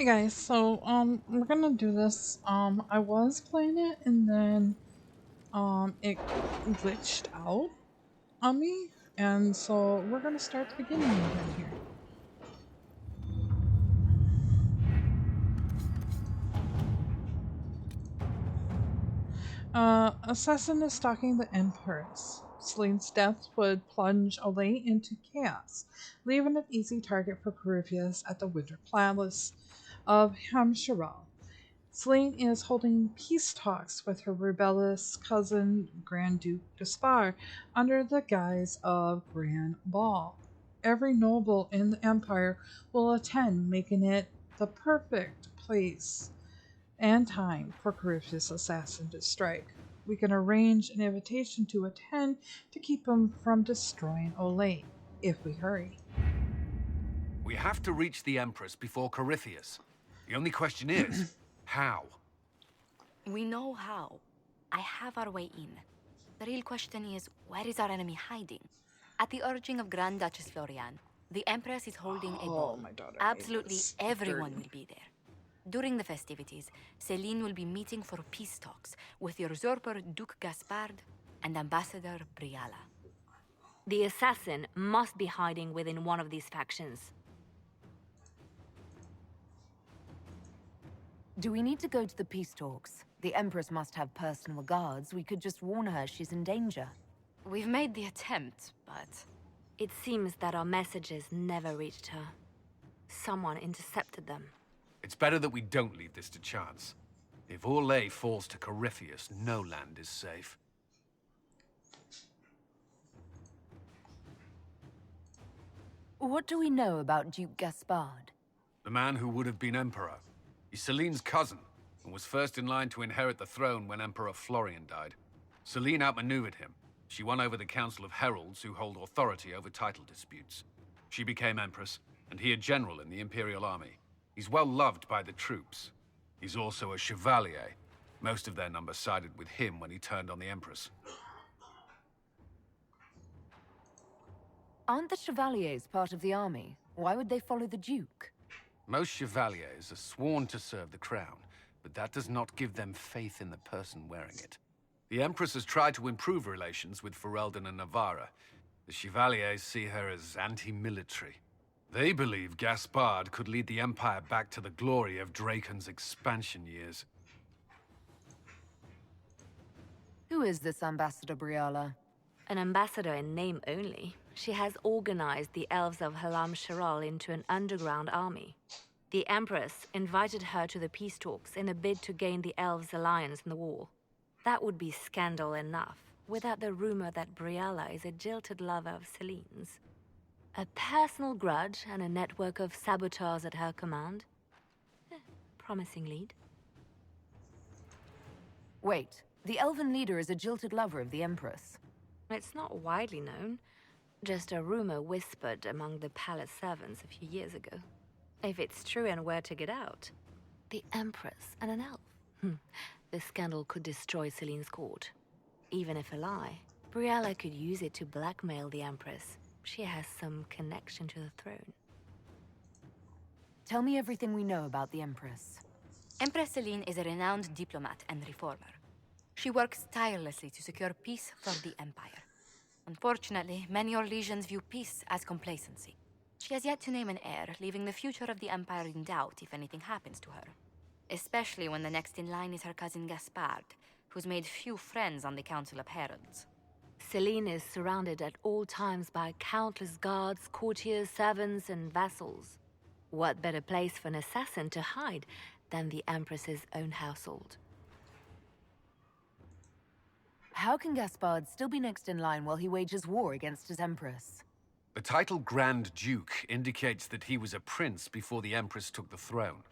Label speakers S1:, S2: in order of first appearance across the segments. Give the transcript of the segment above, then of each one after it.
S1: Guys, so we're gonna do this. I was playing it and then it glitched out on me, and so we're gonna start the beginning again here. Assassin is stalking the Empress. Celine's death would plunge Olay into chaos, leaving an easy target for Corypheus at the Winter Palace of Hamsharal. Celine is holding peace talks with her rebellious cousin Grand Duke Gaspar under the guise of Grand Ball. Every noble in the empire will attend, making it the perfect place and time for Corypheus Assassin to strike. We can arrange an invitation to attend to keep him from destroying Olay, if we hurry.
S2: We have to reach the Empress before Corypheus. The only question is, how?
S3: We know how. I have our way in. The real question is, where is our enemy hiding? At the urging of Grand Duchess Florian, the Empress is holding a ball.
S1: My daughter
S3: Absolutely everyone will be there. During the festivities, Celine will be meeting for peace talks with usurper Duke Gaspard and Ambassador Briala.
S4: The assassin must be hiding within one of these factions.
S5: Do we need to go to the peace talks? The Empress must have personal guards. We could just warn her she's in danger.
S3: We've made the attempt, but...
S4: It seems that our messages never reached her. Someone intercepted them.
S2: It's better that we don't leave this to chance. If Olay falls to Corypheus, no land is safe.
S5: What do we know about Duke Gaspard?
S2: The man who would have been Emperor. He's Celine's cousin, and was first in line to inherit the throne when Emperor Florian died. Celine outmaneuvered him. She won over the Council of Heralds, who hold authority over title disputes. She became Empress, and he a general in the Imperial Army. He's well loved by the troops. He's also a chevalier. Most of their number sided with him when he turned on the Empress.
S5: Aren't the Chevaliers part of the army? Why would they follow the Duke?
S2: Most chevaliers are sworn to serve the crown, but that does not give them faith in the person wearing it. The Empress has tried to improve relations with Ferelden and Navarra. The chevaliers see her as anti-military. They believe Gaspard could lead the Empire back to the glory of Draken's expansion years.
S5: Who is this Ambassador Briala?
S4: An ambassador in name only. She has organized the elves of Halam Sharal into an underground army. The Empress invited her to the peace talks in a bid to gain the elves' alliance in the war. That would be scandal enough, without the rumor that Briala is a jilted lover of Celine's. A personal grudge and a network of saboteurs at her command. Promising lead.
S5: Wait, the elven leader is a jilted lover of the Empress.
S4: It's not widely known. Just a rumor whispered among the palace servants a few years ago. If it's true and were to get out, the Empress and an elf. The scandal could destroy Celine's court. Even if a lie, Briala could use it to blackmail the Empress. She has some connection to the throne.
S5: Tell me everything we know about the Empress.
S3: Empress Celine is a renowned diplomat and reformer. She works tirelessly to secure peace for the Empire. Unfortunately, many Orlesians view peace as complacency. She has yet to name an heir, leaving the future of the Empire in doubt if anything happens to her. Especially when the next in line is her cousin Gaspard, who's made few friends on the Council of Heralds.
S4: Celine is surrounded at all times by countless guards, courtiers, servants, and vassals. What better place for an assassin to hide than the Empress's own household?
S5: How can Gaspard still be next in line while he wages war against his Empress?
S2: The title Grand Duke indicates that he was a prince before the Empress took the throne.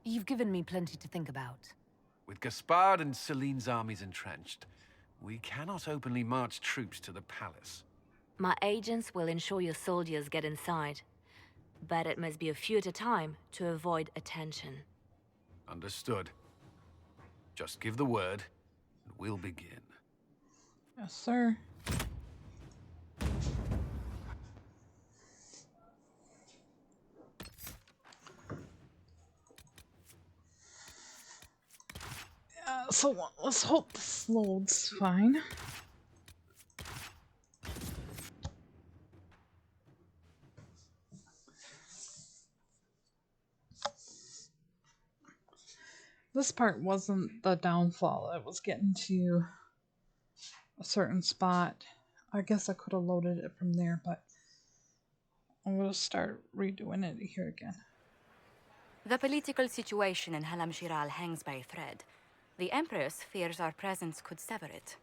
S5: You've given me plenty to think about.
S2: With Gaspard and Celine's armies entrenched, we cannot openly march troops to the palace.
S4: My agents will ensure your soldiers get inside. But it must be a few at a time to avoid attention.
S2: Understood. Just give the word, and we'll begin.
S1: Yes, sir. So let's hope this loads fine. This part wasn't the downfall. It was getting to a certain spot. I guess I could have loaded it from there, but I'm going to start redoing it here again.
S3: The political situation in Halam Shiral hangs by a thread. The Empress fears our presence could sever it.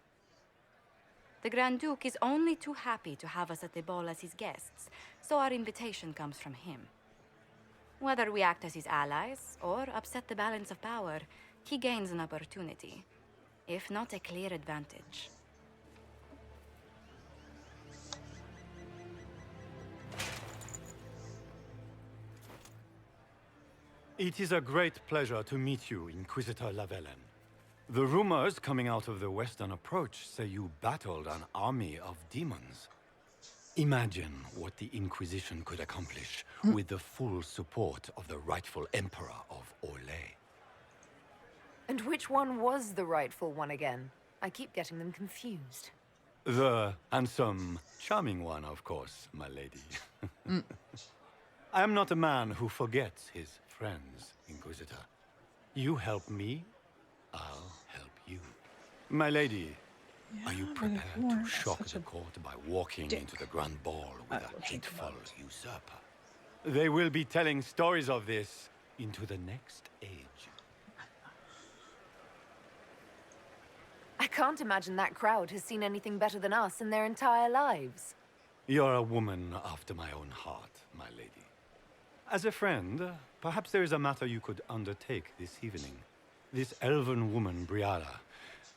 S3: The Grand Duke is only too happy to have us at the ball as his guests, so our invitation comes from him. Whether we act as his allies or upset the balance of power, he gains an opportunity, if not a clear advantage.
S6: It is a great pleasure to meet you, Inquisitor Lavellen. The rumors coming out of the Western Approach say you battled an army of demons. Imagine what the Inquisition could accomplish with the full support of the rightful Emperor of Orlais.
S5: And which one was the rightful one again? I keep getting them confused.
S6: The handsome, charming one, of course, my lady. I am not a man who forgets his friends, Inquisitor. You help me, I'll help you. My lady, are you prepared to shock the court by walking into the Grand Ball with a hateful usurper? They will be telling stories of this into the next age.
S5: I can't imagine that crowd has seen anything better than us in their entire lives.
S6: You're a woman after my own heart, my lady. As a friend, perhaps there is a matter you could undertake this evening. This elven woman, Briala,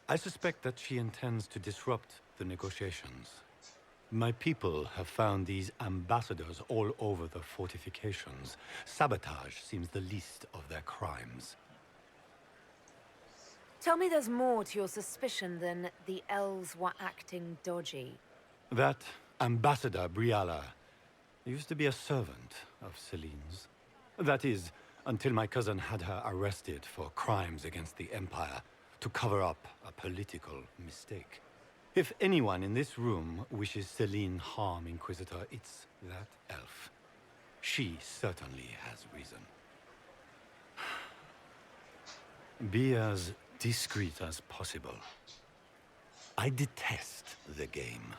S6: I suspect that she intends to disrupt the negotiations. My people have found these ambassadors all over the fortifications. Sabotage seems the least of their crimes.
S5: Tell me there's more to your suspicion than the elves were acting dodgy.
S6: That ambassador, Briala, used to be a servant of Celine's. That is, until my cousin had her arrested for crimes against the Empire to cover up a political mistake. If anyone in this room wishes Celine harm, Inquisitor, it's that elf. She certainly has reason. Be as discreet as possible. I detest the game,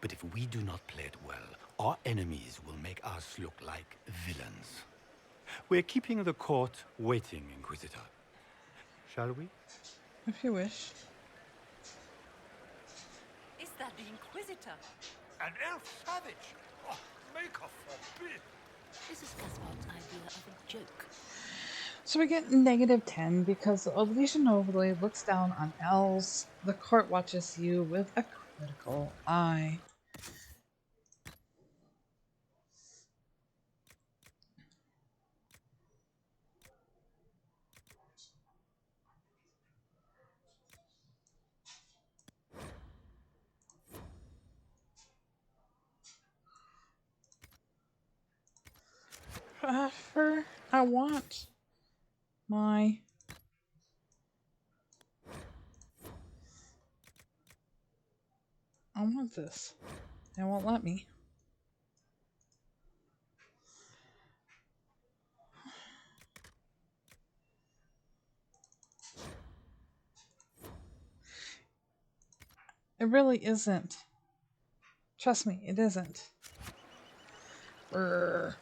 S6: but if we do not play it well, our enemies will make us look like villains. We're keeping the court waiting, Inquisitor. Shall we?
S1: If you wish.
S7: Is that the Inquisitor?
S8: An elf savage? Oh, make her forbid.
S7: This is Gaspard's idea of a joke.
S1: So we get -10 because the Elysian overlay looks down on elves. The court watches you with a critical eye. I want my I want this. They won't let me. It really isn't. Trust me, it isn't. Brr.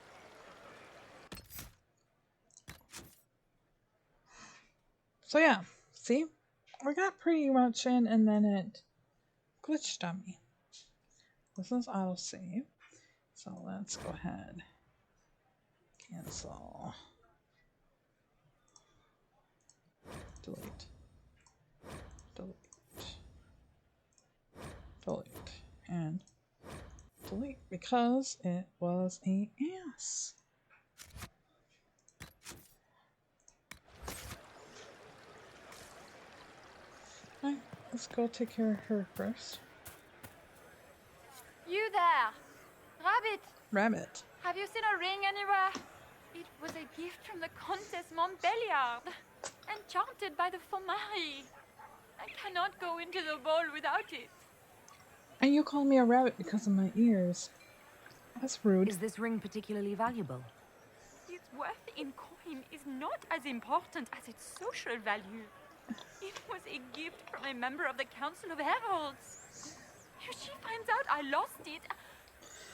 S1: So yeah, see? We got pretty much in and then it glitched on me. This is autosave. So let's go ahead. Cancel. Delete. Delete. Delete. And delete because it was an ass. Alright, let's go take care of her first.
S9: You there! Rabbit!
S1: Rabbit.
S9: Have you seen a ring anywhere? It was a gift from the Countess Montbelliard, enchanted by the Fomari. I cannot go into the ball without it.
S1: And you call me a rabbit because of my ears. That's rude.
S5: Is this ring particularly valuable?
S9: Its worth in coin is not as important as its social value. It was a gift from a member of the Council of Heralds. If she finds out I lost it,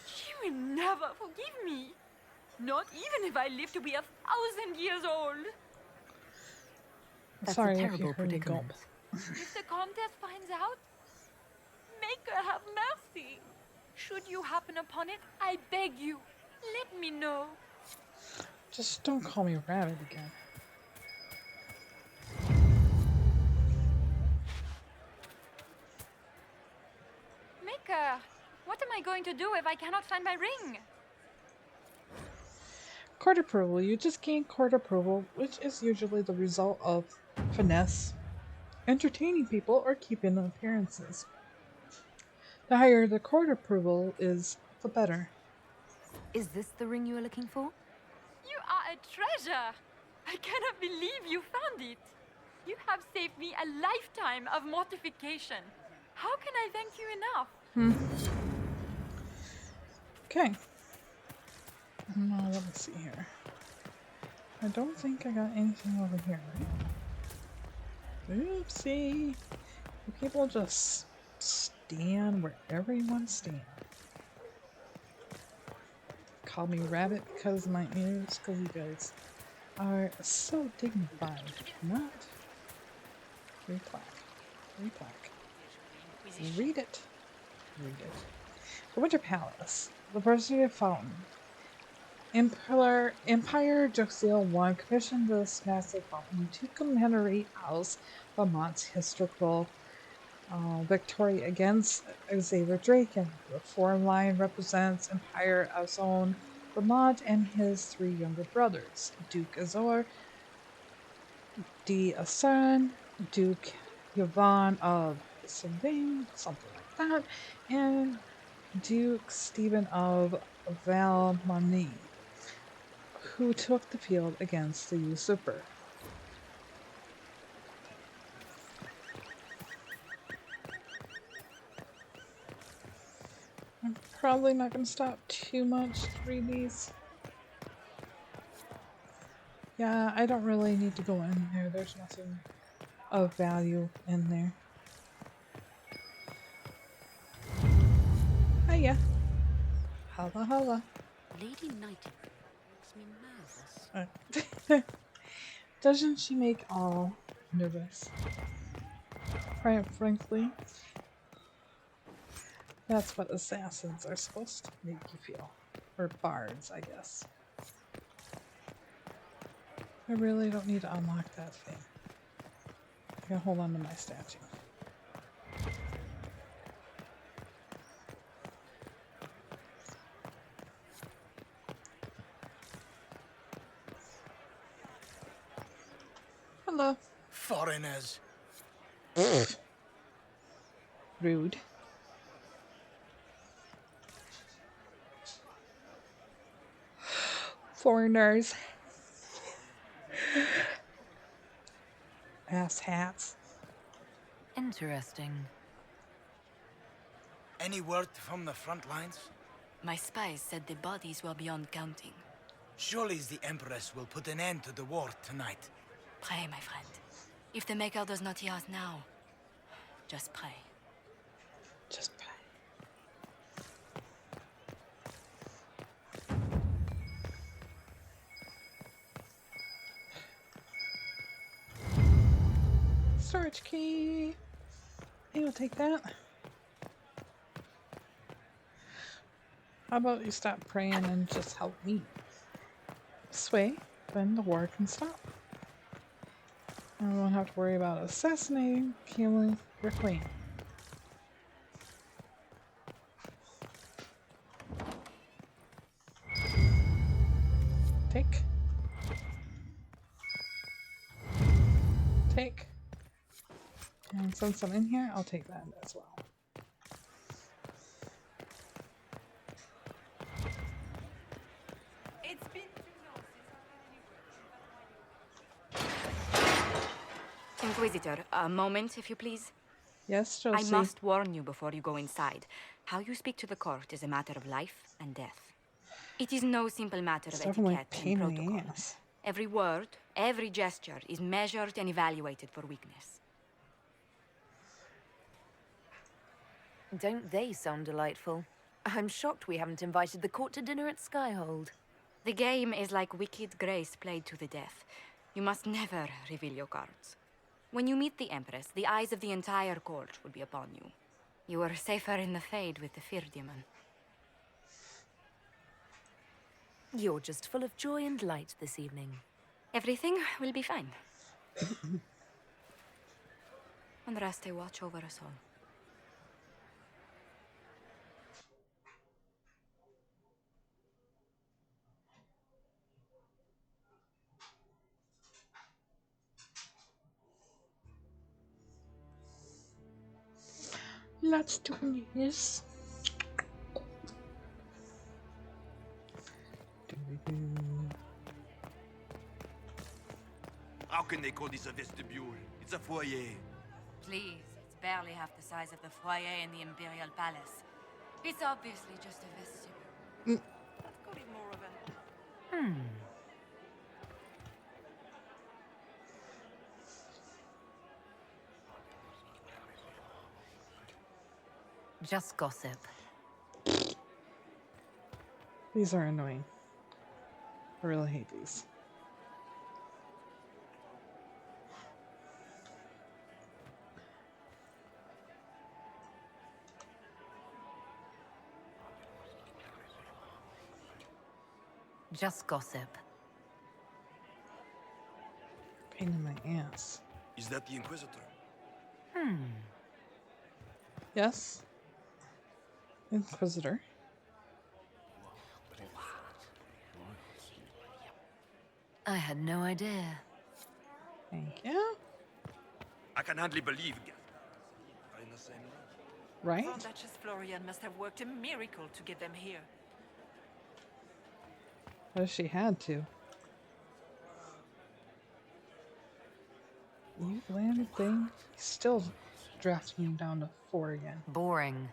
S9: she will never forgive me. Not even if I live to be 1,000 years old.
S5: That's
S1: Sorry
S5: a
S1: if you
S5: terrible
S1: heard me gulp.
S5: predicament.
S9: If the Comtesse finds out, make her have mercy. Should you happen upon it, I beg you, let me know.
S1: Just don't call me a rabbit again.
S9: Maker, what am I going to do if I cannot find my ring?
S1: Court approval. You just gain court approval, which is usually the result of finesse, entertaining people, or keeping appearances. The higher the court approval is, the better.
S5: Is this the ring you were looking for?
S9: You are a treasure. I cannot believe you found it. You have saved me a lifetime of mortification. How can I thank you enough?
S1: Okay. Now, let me see here. I don't think I got anything over here, right? Oopsie. You people just stand wherever you want to stand. Call me rabbit because of my ears, because you guys are so dignified. Not. Replaque. Replaque. Read it. Read it. The Winter Palace. The Versatile Fountain. Empire Juxil I commissioned this massive fountain to commemorate House Vermont's historical victory against Xavier Draken. The foreign line represents Empire Azon Vermont and his three younger brothers, Duke Azor, d'Assian, Duke Yvonne of Sylvain, something like that, and Duke Stephen of Valmony, who took the field against the usurper. I'm probably not going to stop too much to read these. Yeah, I don't really need to go in there. There's nothing of value in there. Hiya. Holla holla.
S7: Lady Nightingale makes me nervous.
S1: Doesn't she make all nervous? Quite frankly, that's what assassins are supposed to make you feel. Or bards, I guess. I really don't need to unlock that thing. I can hold on to my statue. Hello.
S8: Foreigners.
S1: Rude. Foreigners. Ass hats.
S5: Interesting.
S8: Any word from the front lines?
S3: My spies said the bodies were beyond counting.
S8: Surely the Empress will put an end to the war tonight.
S3: Pray, my friend. If the Maker does not hear us now, just pray.
S1: Just pray. Storage key. You'll take that. How about you stop praying and just help me? This way, then the war can stop. I won't have to worry about assassinating, killing your queen. Take. Take. And since I'm in here, I'll take that as well.
S3: Inquisitor, a moment, if you please.
S1: Yes,
S3: I
S1: Josie.
S3: must warn you before you go inside. How you speak to the court is a matter of life and death. It is no simple matter of
S1: It's definitely
S3: etiquette and
S1: pain in the
S3: protocol.
S1: ass.
S3: Every word, every gesture is measured and evaluated for weakness.
S5: Don't they sound delightful? I'm shocked we haven't invited the court to dinner at Skyhold.
S3: The game is like Wicked Grace played to the death. You must never reveal your cards. When you meet the Empress, the eyes of the entire court will be upon you. You are safer in the Fade with the Fear Demon.
S5: You're just full of joy and light this evening.
S3: Everything will be fine. Andraste, watch over us all.
S1: Let's do this.
S8: How can they call this a vestibule? It's a foyer.
S3: Please, it's barely half the size of the foyer in the Imperial Palace. It's obviously just a vestibule.
S7: I've got it more of an...
S5: Just gossip.
S1: These are annoying. I really hate these.
S5: Just gossip.
S1: Pain in my ass.
S8: Is that the Inquisitor?
S1: Yes. Inquisitor.
S5: I had no idea.
S1: Thank you.
S8: I can hardly believe Gaspard are in the same room.
S1: Right?
S7: Grand Duchess Florian must have worked a miracle to get them here.
S1: Well, she had to. You landed thing. Still drafts me down to 4 again.
S5: Boring.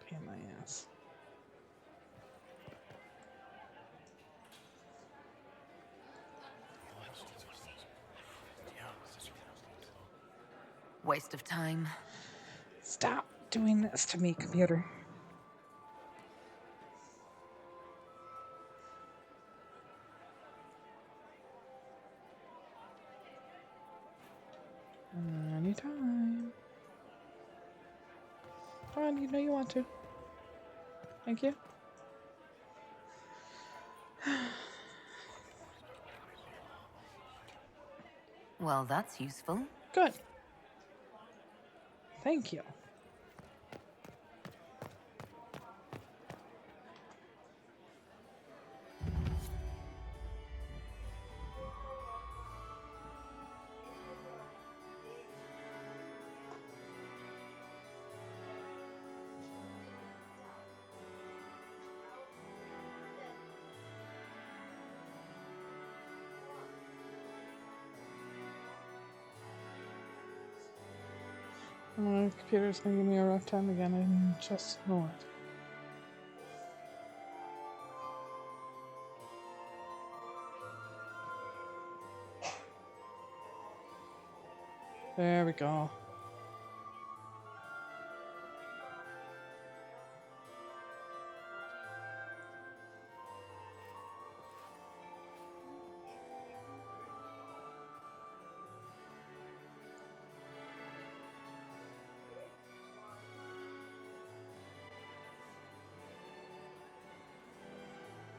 S1: Pain in my ass.
S5: Waste of time.
S1: Stop doing this to me, computer. Anytime. Come on, you know you want to. Thank you.
S5: Well, that's useful.
S1: Good. Thank you. Computer's gonna give me a rough time again, and just know it. There we go.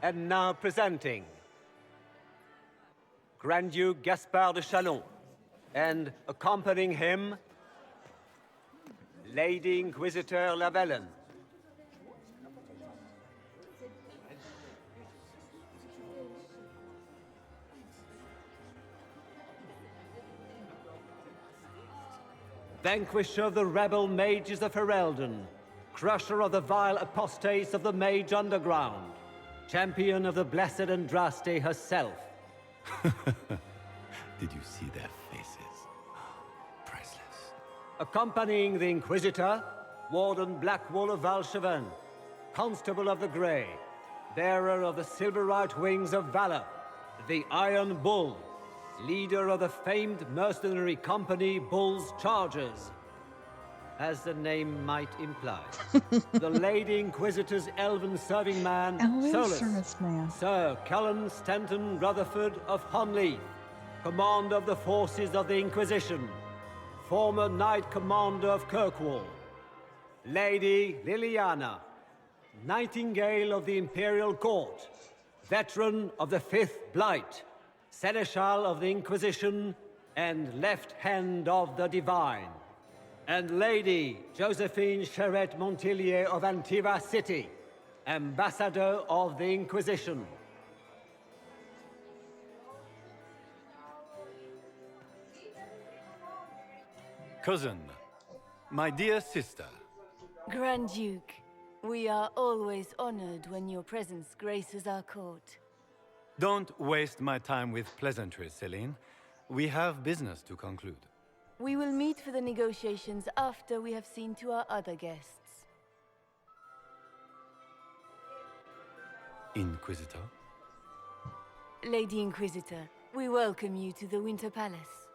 S10: And now presenting Grand Duke Gaspard de Chalon, and accompanying him, Lady Inquisitor Lavellen. Vanquisher of the rebel mages of Ferelden, crusher of the vile apostates of the Mage Underground, champion of the Blessed Andraste herself.
S6: Did you see their faces? Priceless.
S10: Accompanying the Inquisitor, Warden Blackwall of Valchevan, Constable of the Grey, bearer of the Silverite Wings of Valor, the Iron Bull, leader of the famed mercenary company Bull's Chargers. As the name might imply, the Lady Inquisitor's elven serving man, Solus, Sir Cullen Stanton Rutherford of Honleith, Commander of the Forces of the Inquisition, former Knight Commander of Kirkwall, Lady Liliana, Nightingale of the Imperial Court, veteran of the Fifth Blight, Seneschal of the Inquisition, and Left Hand of the Divine. And Lady Josephine Charette Montillier of Antiva City, Ambassador of the Inquisition.
S6: Cousin, my dear sister.
S11: Grand Duke, we are always honored when your presence graces our court.
S6: Don't waste my time with pleasantries, Celine. We have business to conclude.
S11: We will meet for the negotiations after we have seen to our other guests.
S6: Inquisitor?
S11: Lady Inquisitor, we welcome you to the Winter Palace.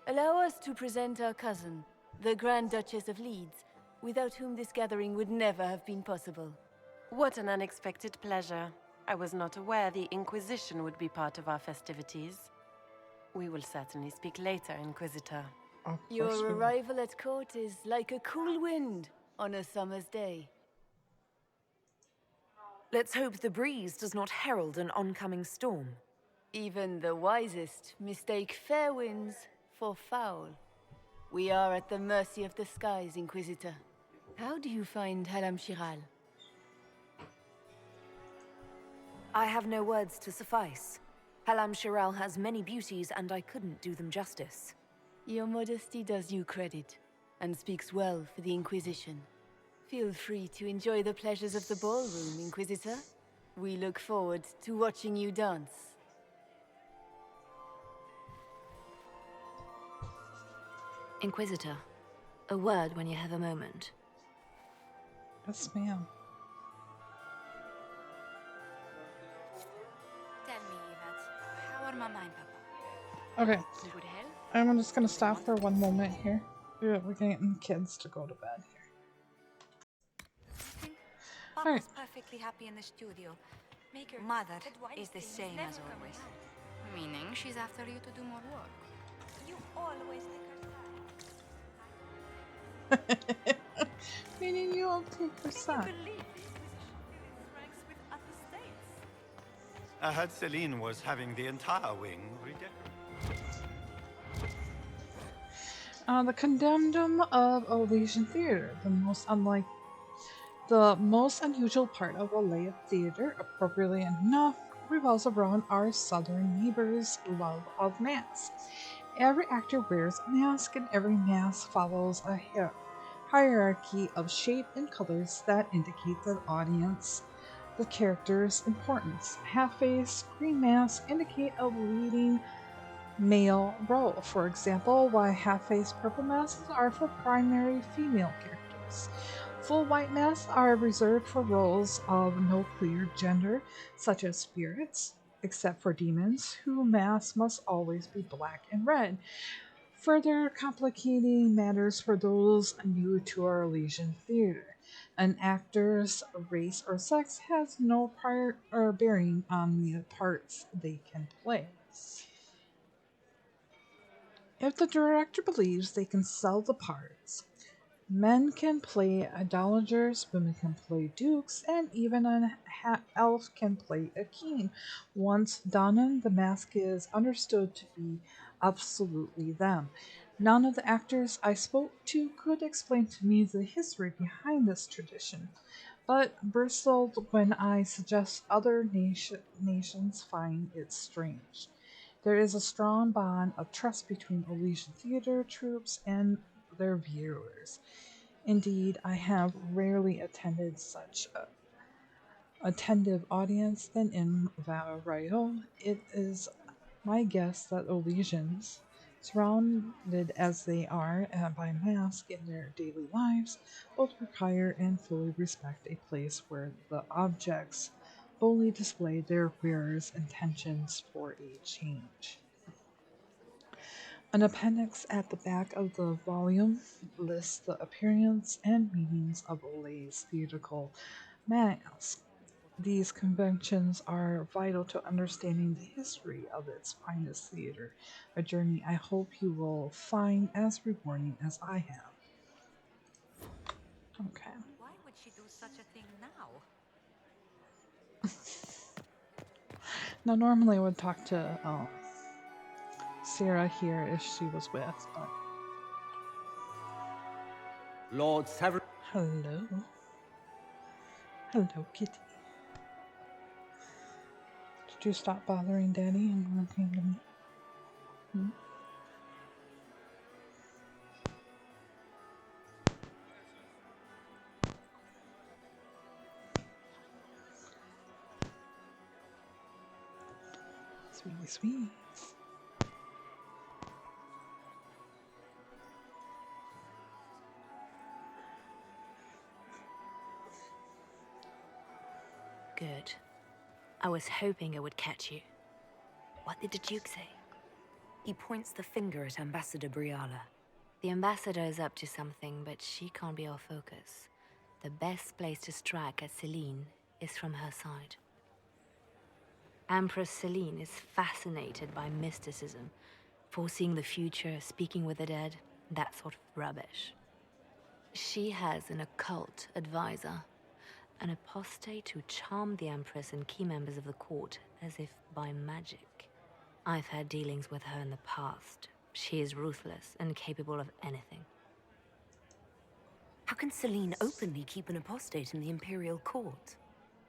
S11: Allow us to present our cousin, the Grand Duchess of Leeds, without whom this gathering would never have been possible.
S12: What an unexpected pleasure. I was not aware the Inquisition would be part of our festivities. We will certainly speak later, Inquisitor.
S11: Your arrival at court is like a cool wind on a summer's day.
S5: Let's hope the breeze does not herald an oncoming storm.
S11: Even the wisest mistake fair winds for foul. We are at the mercy of the skies, Inquisitor. How do you find Halam Shiral?
S5: I have no words to suffice. Halam Shiral has many beauties, and I couldn't do them justice.
S11: Your modesty does you credit, and speaks well for the Inquisition. Feel free to enjoy the pleasures of the ballroom, Inquisitor. We look forward to watching you dance.
S4: Inquisitor, a word when you have a moment.
S1: Yes, ma'am.
S3: Tell me, Yvette, how are Mama and Papa?
S1: Okay.
S3: Good health?
S1: I'm just gonna stop for one moment here. We're getting kids to go to bed here.
S3: Papa's perfectly happy in the studio. Mother is the same as always. Meaning she's after you to do more work.
S9: You always take her side.
S1: Meaning you all take her side.
S9: Ranks with other states.
S6: I heard Celine was having the entire wing redecorated.
S1: The Condemnum of Elysian Theater, the most unusual part of a lay of theater, appropriately enough, revolves around our southern neighbors' love of masks. Every actor wears a mask, and every mask follows a hierarchy of shape and colors that indicate the audience, the character's importance. Half-face green masks indicate a leading male role. For example, while half-face purple masks are for primary female characters. Full white masks are reserved for roles of no clear gender, such as spirits, except for demons, whose masks must always be black and red. Further complicating matters for those new to our Elysian theater. An actor's race or sex has no prior or bearing on the parts they can play. If the director believes they can sell the parts, men can play idolaters, women can play dukes, and even an elf can play a king. Once donned, the mask is understood to be absolutely them. None of the actors I spoke to could explain to me the history behind this tradition, but bristled when I suggest other nations find it strange. There is a strong bond of trust between Elysian theater troupes and their viewers. Indeed, I have rarely attended such attentive audience than in Valrayo. It is my guess that Olesians, surrounded as they are by masks in their daily lives, both require and fully respect a place where the objects fully display their wearer's intentions for a change. An appendix at the back of the volume lists the appearance and meanings of Olay's theatrical mask. These conventions are vital to understanding the history of its finest theater, a journey I hope you will find as rewarding as I have. Okay.
S3: Why would she do such a thing now?
S1: Now, normally I would talk to Sarah here if she was with, but.
S10: Lord Sever.
S1: Hello. Hello, kitty. Did you stop bothering Daddy and working to me? Hmm? Sweetie, sweet.
S4: Good. I was hoping it would catch you. What did the Duke say?
S5: He points the finger at Ambassador Briala.
S4: The ambassador is up to something, but she can't be our focus. The best place to strike at Celine is from her side. Empress Celine is fascinated by mysticism, foreseeing the future, speaking with the dead, that sort of rubbish. She has an occult advisor, an apostate who charmed the Empress and key members of the court as if by magic. I've had dealings with her in the past. She is ruthless and capable of anything.
S5: How can Celine openly keep an apostate in the Imperial Court?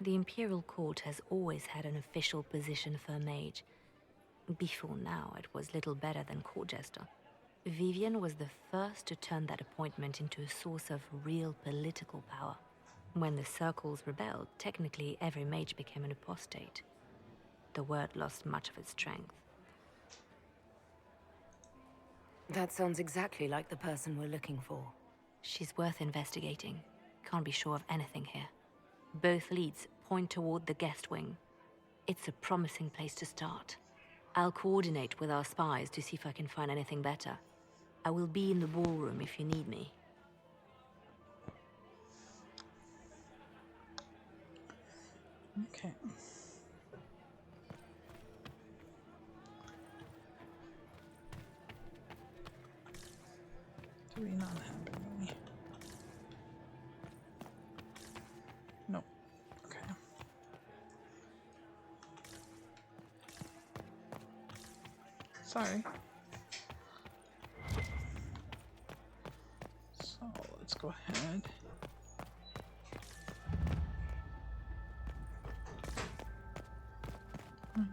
S4: The Imperial Court has always had an official position for a mage. Before now, it was little better than court jester. Vivian was the first to turn that appointment into a source of real political power. When the circles rebelled, technically every mage became an apostate. The word lost much of its strength.
S5: That sounds exactly like the person we're looking for.
S4: She's worth investigating. Can't be sure of anything here. Both leads point toward the guest wing. It's a promising place to start. I'll coordinate with our spies to see if I can find anything better. I will be in the ballroom if you need me.
S1: Okay. Do we not have it, do we? No. Okay. Sorry. So let's go ahead.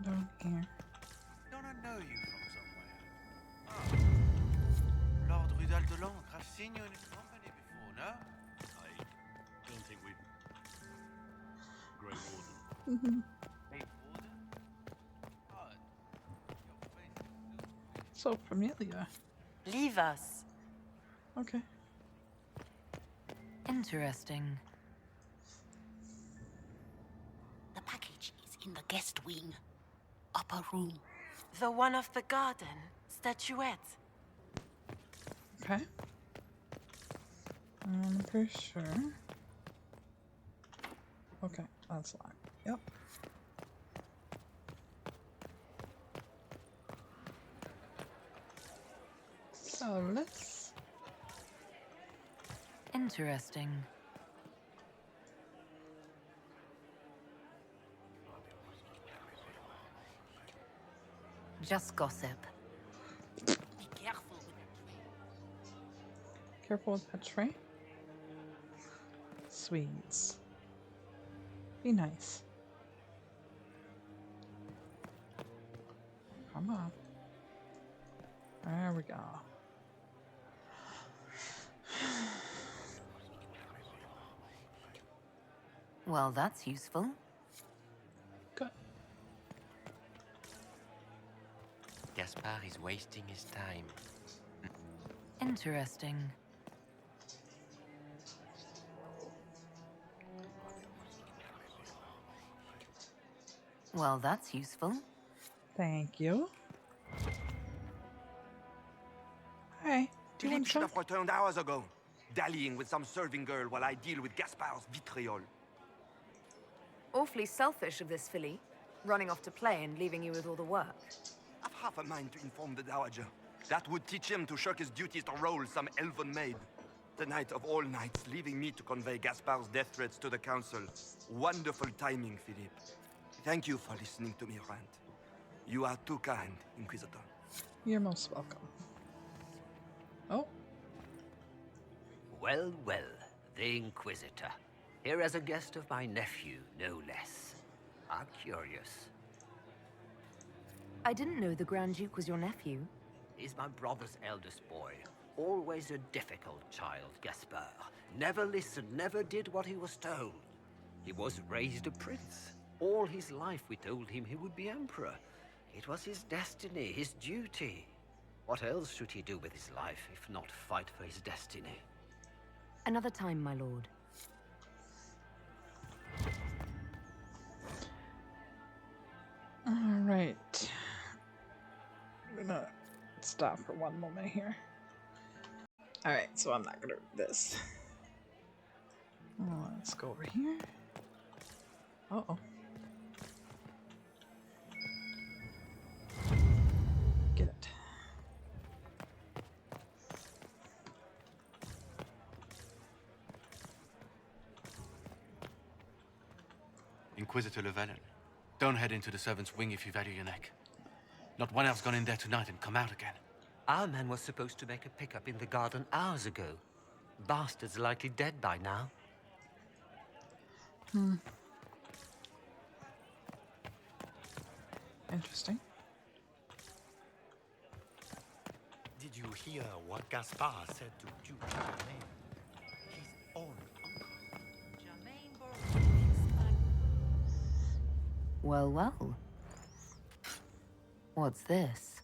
S1: Down here.
S8: Don't I know you from somewhere? Lord Rudal de Lancre, I've seen you in his company before, no?
S2: I don't think we've... Grey Warden.
S8: Hey, Warden? Odd. Your face is
S1: So familiar.
S12: Leave us.
S1: Okay.
S5: Interesting.
S13: The package is in the guest wing. Upper room.
S12: The one of the garden. Statuette.
S1: Okay. I'm pretty sure. Okay, that's locked. Yep. So let's...
S5: Interesting. Just gossip.
S13: Be careful with
S1: Careful with that tray. Sweets. Be nice. Come on. There we go.
S5: Well, that's useful.
S14: Gaspard is wasting his time.
S5: Interesting. Well, that's useful.
S1: Thank you. Hey, do you
S15: Philippe
S1: want
S15: should
S1: some?
S15: have returned hours ago, dallying with some serving girl while I deal with Gaspard's vitriol.
S5: Awfully selfish of this filly, running off to play and leaving you with all the work.
S15: I've half a mind to inform the Dowager. That would teach him to shirk his duties to roll some elven maid. The night of all nights, leaving me to convey Gaspard's death threats to the Council. Wonderful timing, Philippe. Thank you for listening to me rant. You are too kind, Inquisitor.
S1: You're most welcome. Oh.
S16: Well, well, the Inquisitor. Here as a guest of my nephew, no less. I'm curious.
S5: I didn't know the Grand Duke was your nephew.
S16: He's my brother's eldest boy. Always a difficult child, Gaspard. Never listened, never did what he was told. He was raised a prince. All his life we told him he would be emperor. It was his destiny, his duty. What else should he do with his life, if not fight for his destiny?
S5: Another time, my lord.
S1: All right. I'm gonna stop for one moment here. All right, so I'm not gonna read this. Let's go over here. Uh-oh. Get it.
S2: Inquisitor Llewellyn, don't head into the servants' wing if you value your neck. Not one else gone in there tonight and come out again.
S16: Our man was supposed to make a pickup in the garden hours ago. Bastard's likely dead by now.
S1: Interesting.
S6: Did you hear what Gaspard said to Duke Germain? His own uncle.
S5: Well, well. What's this?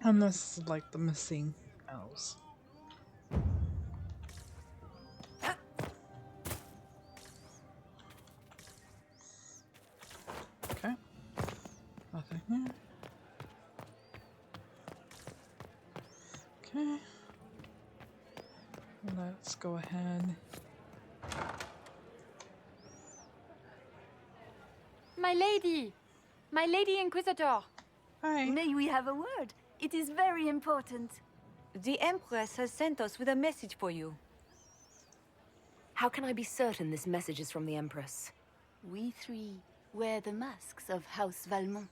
S1: And this is like the missing elves. Okay. Nothing here. Okay. Let's go ahead.
S9: My lady! My lady Inquisitor!
S1: Hi.
S11: May we have a word? It is very important.
S17: The Empress has sent us with a message for you.
S5: How can I be certain this message is from the Empress?
S11: We three wear the masks of House Valmont.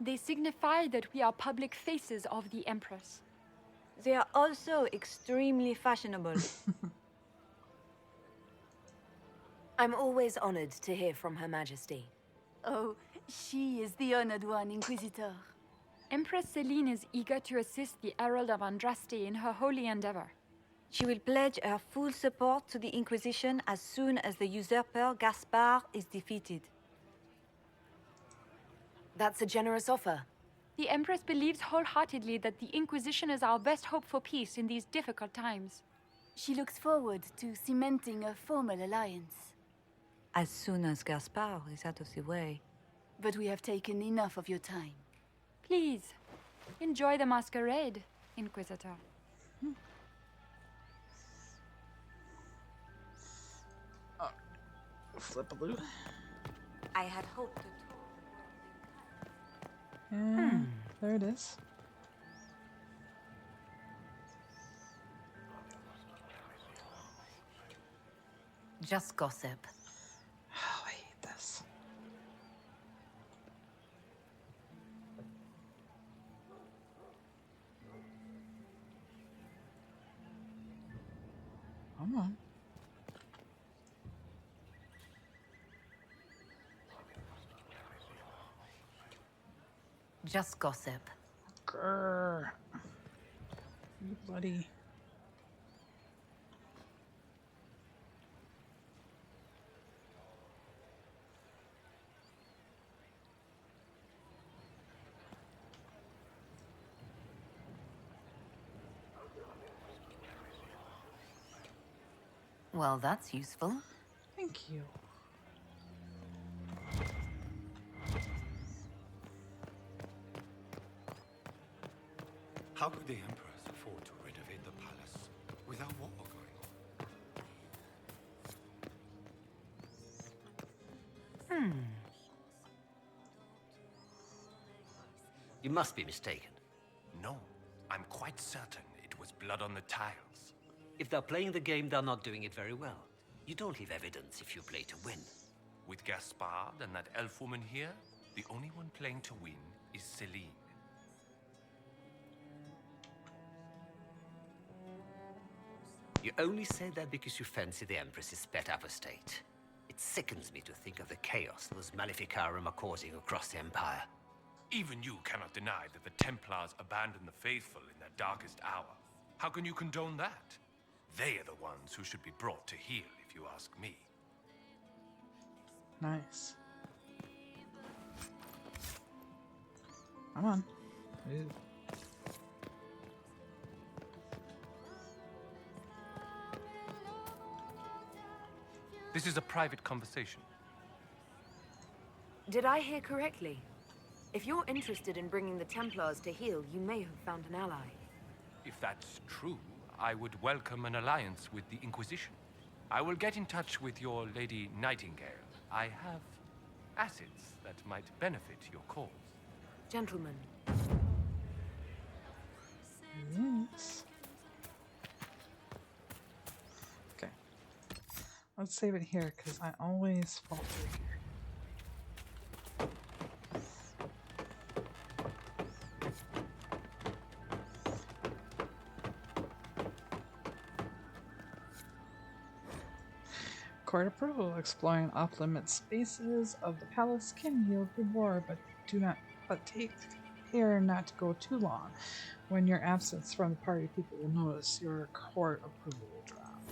S9: They signify that we are public faces of the Empress.
S17: They are also extremely fashionable.
S5: I'm always honored to hear from Her Majesty.
S11: Oh, she is the honored one, Inquisitor.
S9: Empress Celine is eager to assist the Herald of Andraste in her holy endeavor.
S17: She will pledge her full support to the Inquisition as soon as the usurper Gaspard is defeated.
S5: That's a generous offer.
S9: The Empress believes wholeheartedly that the Inquisition is our best hope for peace in these difficult times.
S11: She looks forward to cementing a formal alliance.
S17: As soon as Gaspard is out of the way.
S11: But we have taken enough of your time.
S9: Please, enjoy the masquerade, Inquisitor.
S1: Flip a loop.
S17: I had hoped to.
S1: And there it is.
S5: Just gossip.
S1: Oh, I hate this. Come on.
S5: Just gossip.
S1: Grrr. You bloody.
S5: Well, that's useful.
S1: Thank you.
S6: How could the Empress afford to renovate the palace without war going on?
S16: You must be mistaken.
S14: No, I'm quite certain it was blood on the tiles.
S16: If they're playing the game, they're not doing it very well. You don't leave evidence if you play to win.
S14: With Gaspard and that elf woman here, the only one playing to win is Celine.
S16: You only say that because you fancy the Empress's pet apostate. It sickens me to think of the chaos those Maleficarum are causing across the Empire.
S14: Even you cannot deny that the Templars abandoned the faithful in their darkest hour. How can you condone that? They are the ones who should be brought to heel, if you ask me.
S1: Nice. Come on. Ew.
S14: This is a private conversation.
S5: Did I hear correctly? If you're interested in bringing the Templars to heel, you may have found an ally.
S14: If that's true, I would welcome an alliance with the Inquisition. I will get in touch with your Lady Nightingale. I have assets that might benefit your cause.
S5: Gentlemen.
S1: Yes. Okay. Let's save it here, because I always falter here. Court approval. Exploring off-limit spaces of the palace can yield reward, but take care not to go too long. When your absence from the party, people will notice your court approval will drop.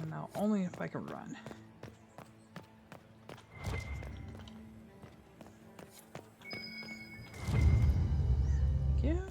S1: And now only if I can run. Thank you.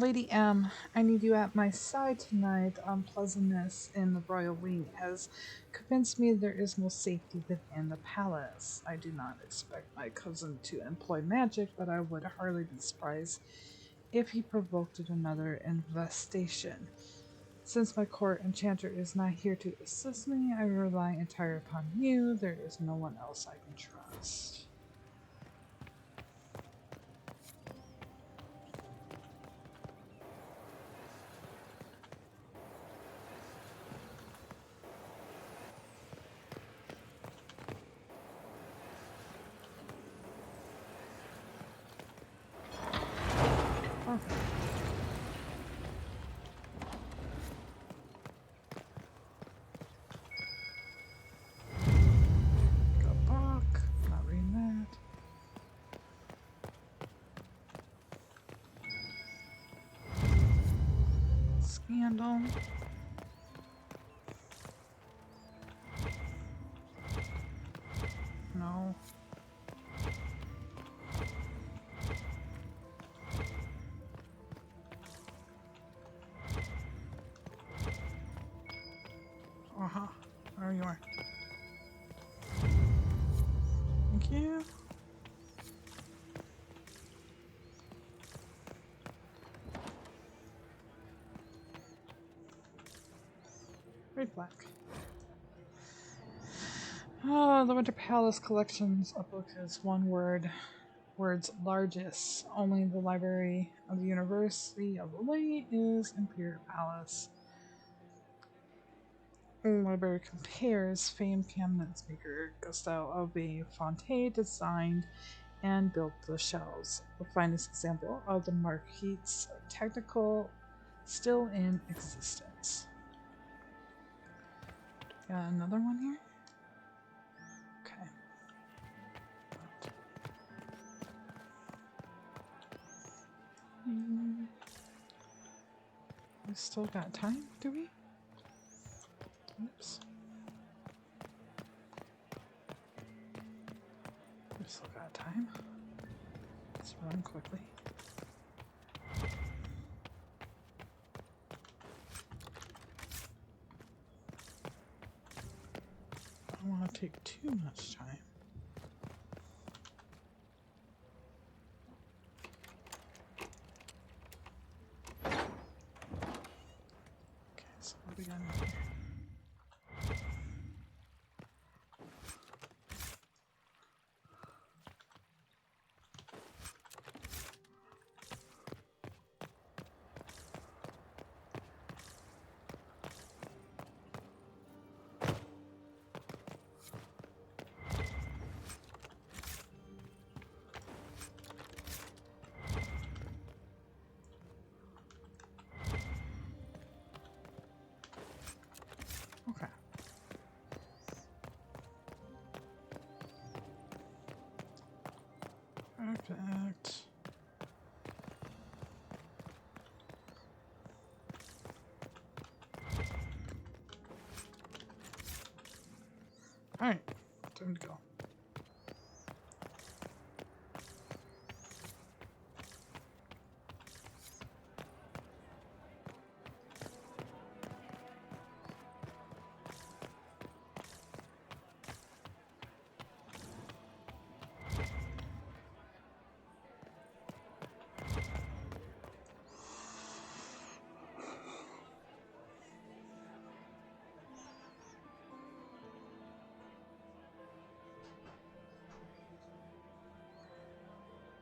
S1: Lady M, I need you at my side tonight. Unpleasantness in the royal wing has convinced me there is no safety within the palace. I do not expect my cousin to employ magic, but I would hardly be surprised if he provoked another infestation. Since my court enchanter is not here to assist me, I rely entirely upon you. There is no one else I can trust. Scandal. No. Uh-huh. There you are. Thank you. Read black. Oh, the Winter Palace collections. A book is one word's largest. Only the library of the University of Lille is Imperial Palace. The library compares famed cabinet maker Gustave Aubé Fontaine designed and built the shelves. The finest example of the Marquise technical still in existence. Got another one here? Okay. We still got time, do we? Oops. We still got time. Let's run quickly. I don't want to take too much time. Okay, so what do we got in here? Okay. Perfect. Alright, time to go.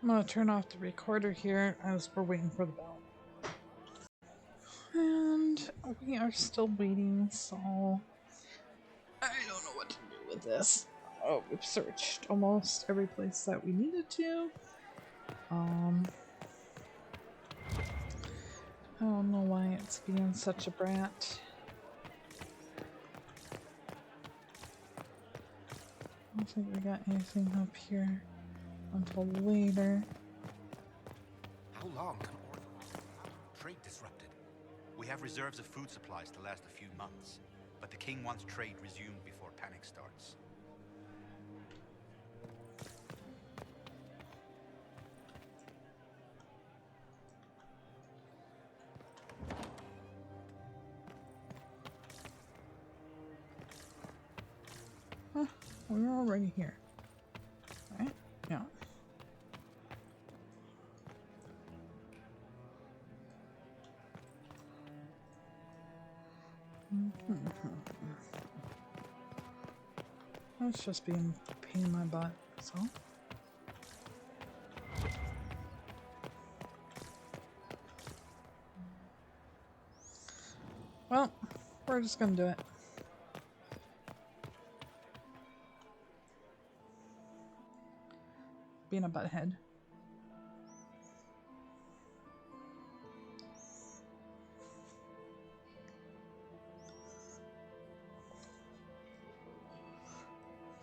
S1: I'm gonna turn off the recorder here as we're waiting for the bell. And we are still waiting, so I don't know what to do with this. Oh, we've searched almost every place that we needed to. I don't know why it's being such a brat. I don't think we got anything up here until later.
S8: How long can trade disrupted? We have reserves of food supplies to last a few months, but the king wants trade resumed before panic starts.
S1: Huh, we're already here. Right? Yeah. That's just being a pain in my butt, so. Well, we're just gonna do it. Being a butthead.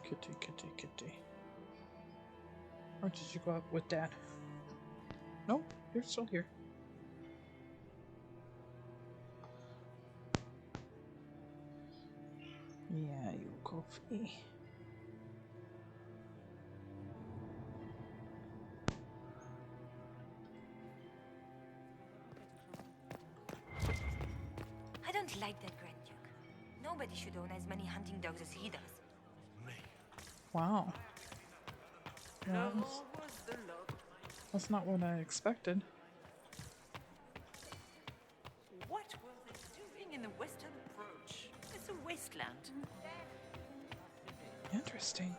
S1: Kitty, kitty, kitty. Or did you go up with Dad? Nope, you're still here. Yeah, you coffee.
S3: I don't like that Grand Duke. Nobody should own as many hunting dogs as he does.
S1: Wow. Yeah, that's not what I expected.
S7: What were they doing in the Western Approach? It's a wasteland.
S1: Interesting.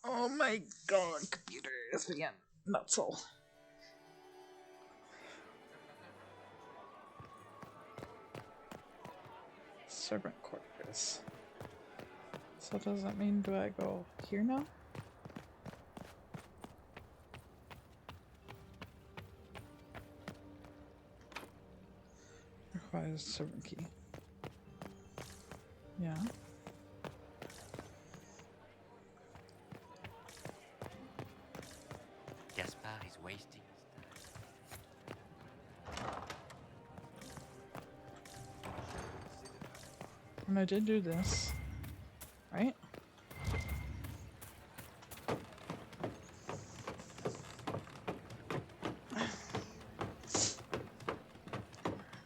S1: Oh my god, computer is being nutso. Servant quarters. So does that mean, do I go here now? Requires servant key. Yeah. And I did do this, right?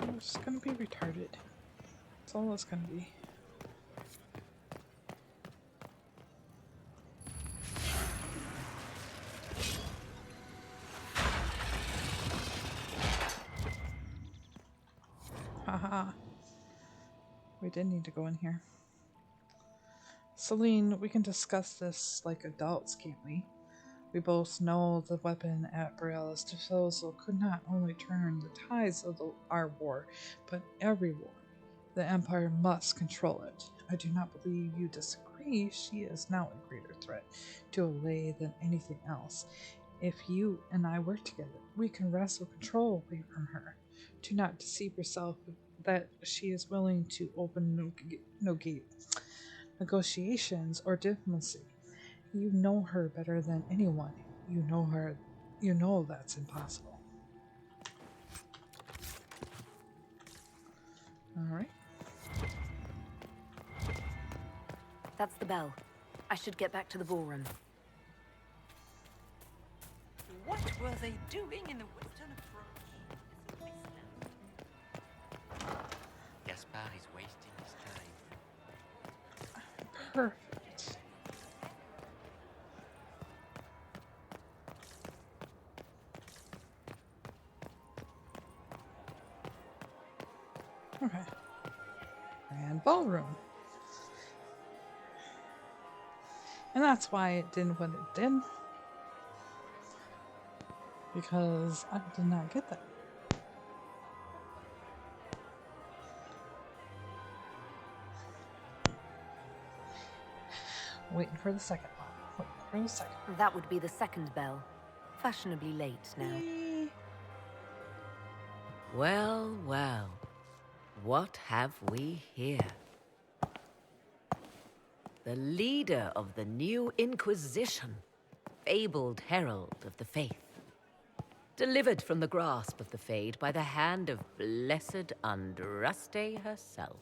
S1: I'm just gonna be retarded. That's all it's gonna be. Haha. We did need to go in here. Celine, we can discuss this like adults, can't we? We both know the weapon at Brielle's disposal could not only turn the tides of our war, but every war. The Empire must control it. I do not believe you disagree. She is now a greater threat to Olay than anything else. If you and I work together, we can wrestle control away from her. Do not deceive yourself that she is willing to open negotiations or diplomacy. You know her better than anyone. You know her. You know that's impossible. All right.
S5: That's the bell. I should get back to the ballroom.
S7: What were they doing in the western approach?
S18: Gaspard is wasting his time.
S1: Perfect. Okay. And ballroom. And that's why it did what it did. Because I did not get that. Waiting for the second one. Waiting for the second.
S5: That would be the second bell. Fashionably late now.
S19: Well, well. What have we here? The leader of the new Inquisition, fabled herald of the faith. Delivered from the grasp of the Fade by the hand of blessed Andraste herself.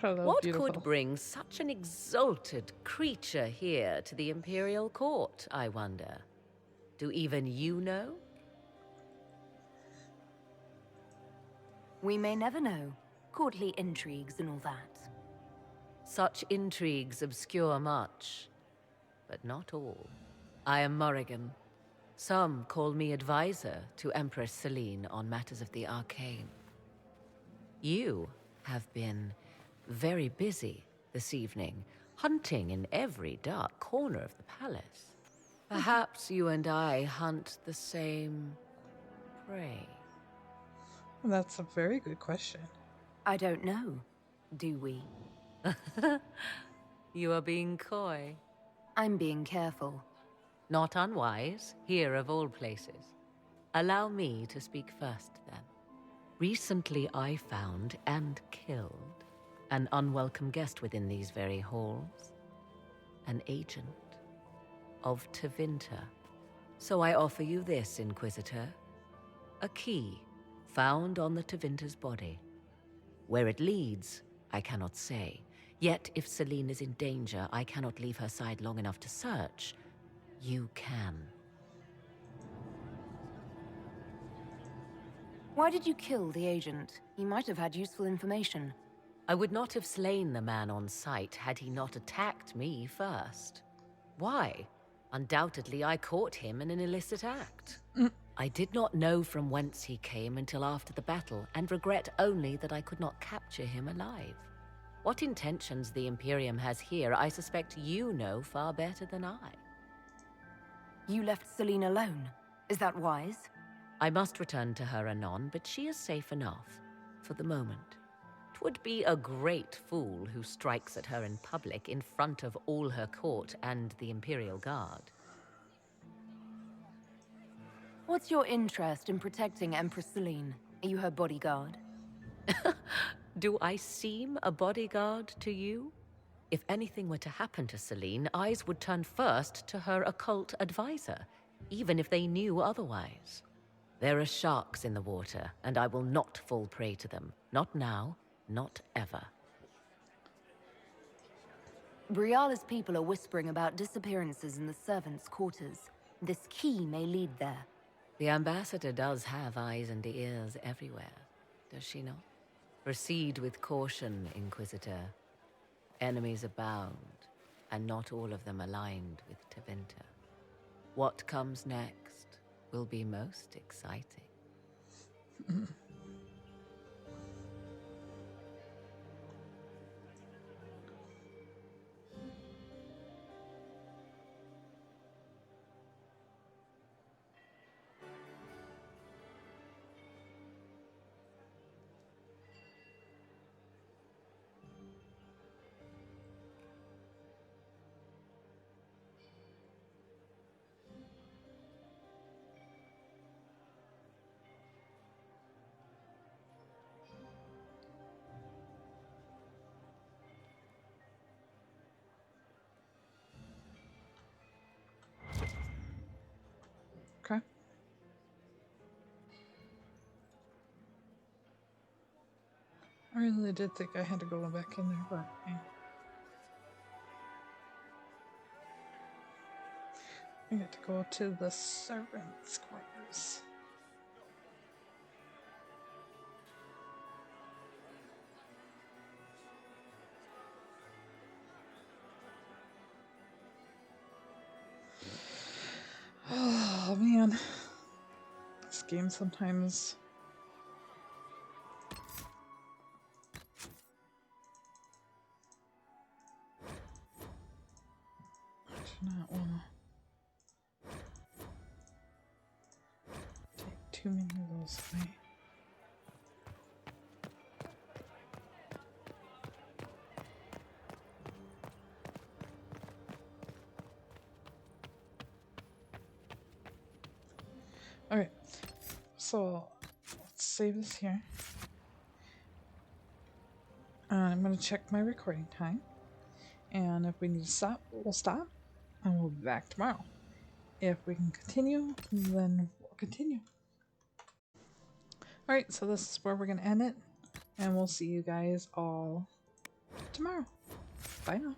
S19: What could bring such an exalted creature here to the Imperial Court, I wonder? Do even you know?
S5: We may never know. Courtly intrigues and all that.
S19: Such intrigues obscure much, but not all. I am Morrigan. Some call me advisor to Empress Celine on matters of the arcane. You have been very busy this evening, hunting in every dark corner of the palace. Perhaps you and I hunt the same prey.
S1: That's a very good question.
S5: I don't know. Do we?
S19: You are being coy.
S5: I'm being careful.
S19: Not unwise, here of all places. Allow me to speak first, then. Recently I found and killed an unwelcome guest within these very halls. An agent of Tevinter. So I offer you this, Inquisitor. A key found on the Tevinter's body. Where it leads, I cannot say. Yet if Celine is in danger, I cannot leave her side long enough to search. You can.
S5: Why did you kill the agent? He might have had useful information.
S19: I would not have slain the man on sight had he not attacked me first. Why? Undoubtedly, I caught him in an illicit act. I did not know from whence he came until after the battle, and regret only that I could not capture him alive. What intentions the Imperium has here, I suspect you know far better than I.
S5: You left Celine alone. Is that wise?
S19: I must return to her anon, but she is safe enough, for the moment. 'Twould be a great fool who strikes at her in public in front of all her court and the Imperial Guard.
S5: What's your interest in protecting Empress Celine? Are you her bodyguard?
S19: Do I seem a bodyguard to you? If anything were to happen to Celine, eyes would turn first to her occult advisor, even if they knew otherwise. There are sharks in the water, and I will not fall prey to them. Not now, not ever.
S5: Briala's people are whispering about disappearances in the servants' quarters. This key may lead there.
S19: The ambassador does have eyes and ears everywhere, does she not? Proceed with caution, Inquisitor. Enemies abound, and not all of them aligned with Tevinter. What comes next will be most exciting.
S1: Okay. I really did think I had to go back in there, but yeah. I get to go to the servants' quarters. Oh man, this game sometimes. I do not want to take too many of those away. Alright, so let's save this here. I'm going to check my recording time. And if we need to stop, we'll stop. And we'll be back tomorrow. If we can continue, then we'll continue. Alright, so this is where we're going to end it. And we'll see you guys all tomorrow. Bye now.